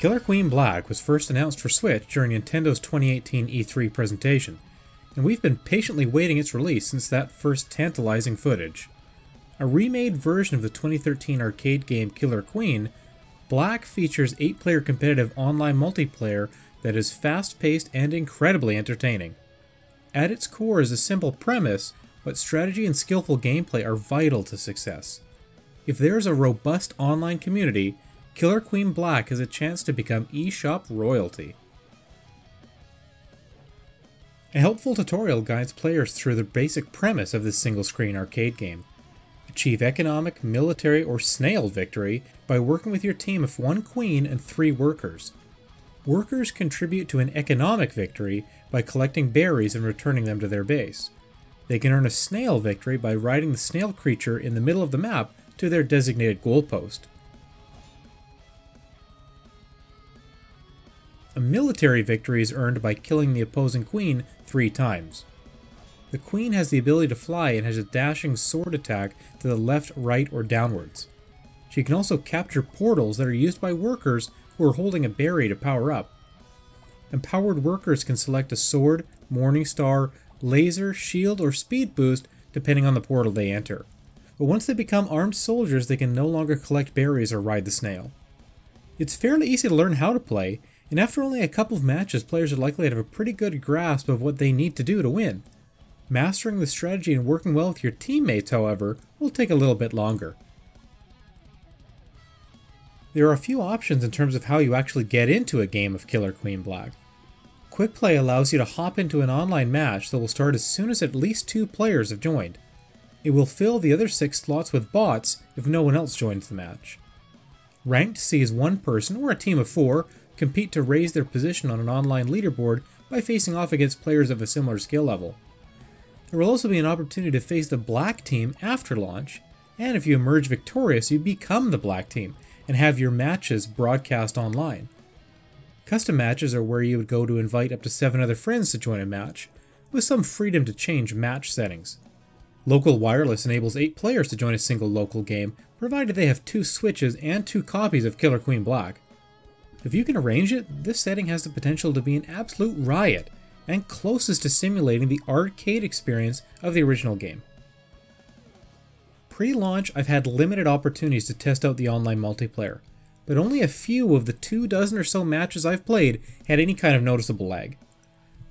Killer Queen Black was first announced for Switch during Nintendo's 2018 E3 presentation, and we've been patiently waiting its release since that first tantalizing footage. A remade version of the 2013 arcade game Killer Queen, Black features 8-player competitive online multiplayer that is fast-paced and incredibly entertaining. At its core is a simple premise, but strategy and skillful gameplay are vital to success. If there is a robust online community, Killer Queen Black has a chance to become eShop royalty. A helpful tutorial guides players through the basic premise of this single-screen arcade game. Achieve economic, military, or SNAIL victory by working with your team of 1 queen and 3 workers. Workers contribute to an economic victory by collecting berries and returning them to their base. They can earn a SNAIL victory by riding the snail creature in the middle of the map to their designated goalpost. A military victory is earned by killing the opposing queen 3 times. The queen has the ability to fly and has a dashing sword attack to the left, right, or downwards. She can also capture portals that are used by workers who are holding a berry to power up. Empowered workers can select a sword, morning star, laser, shield, or speed boost depending on the portal they enter. But once they become armed soldiers, they can no longer collect berries or ride the snail. It's fairly easy to learn how to play, and after only a couple of matches, players are likely to have a pretty good grasp of what they need to do to win. Mastering the strategy and working well with your teammates, however, will take a little bit longer. There are a few options in terms of how you actually get into a game of Killer Queen Black. Quick Play allows you to hop into an online match that will start as soon as at least 2 players have joined. It will fill the other 6 slots with bots if no one else joins the match. Ranked sees 1 person or a team of 4 compete to raise their position on an online leaderboard by facing off against players of a similar skill level. There will also be an opportunity to face the Black team after launch, and if you emerge victorious, you become the Black team and have your matches broadcast online. Custom matches are where you would go to invite up to 7 other friends to join a match, with some freedom to change match settings. Local wireless enables 8 players to join a single local game, provided they have 2 Switches and 2 copies of Killer Queen Black. If you can arrange it, this setting has the potential to be an absolute riot, and closest to simulating the arcade experience of the original game. Pre-launch, I've had limited opportunities to test out the online multiplayer, but only a few of the 24 or so matches I've played had any kind of noticeable lag.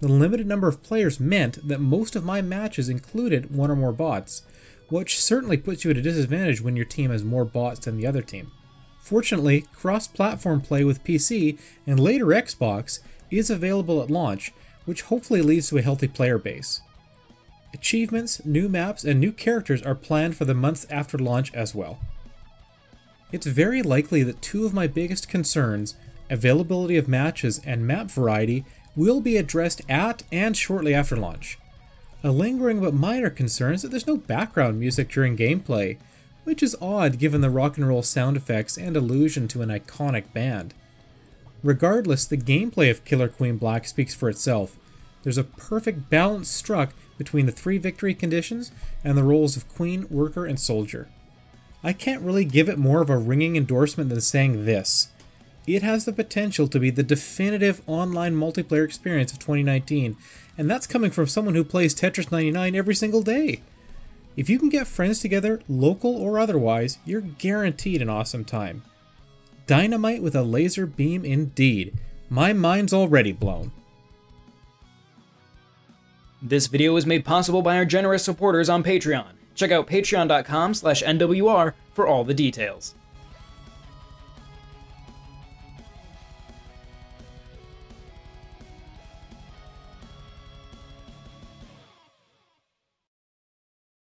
The limited number of players meant that most of my matches included 1 or more bots, which certainly puts you at a disadvantage when your team has more bots than the other team. Fortunately, cross-platform play with PC and later Xbox is available at launch, which hopefully leads to a healthy player base. Achievements, new maps, and new characters are planned for the months after launch as well. It's very likely that 2 of my biggest concerns, availability of matches and map variety, will be addressed at and shortly after launch. A lingering but minor concern is that there's no background music during gameplay, which is odd given the rock and roll sound effects and allusion to an iconic band. Regardless, the gameplay of Killer Queen Black speaks for itself. There's a perfect balance struck between the 3 victory conditions and the roles of Queen, Worker, and Soldier. I can't really give it more of a ringing endorsement than saying this. It has the potential to be the definitive online multiplayer experience of 2019, and that's coming from someone who plays Tetris 99 every single day. If you can get friends together, local or otherwise, you're guaranteed an awesome time. Dynamite with a laser beam indeed. My mind's already blown. This video was made possible by our generous supporters on Patreon. Check out patreon.com/NWR for all the details.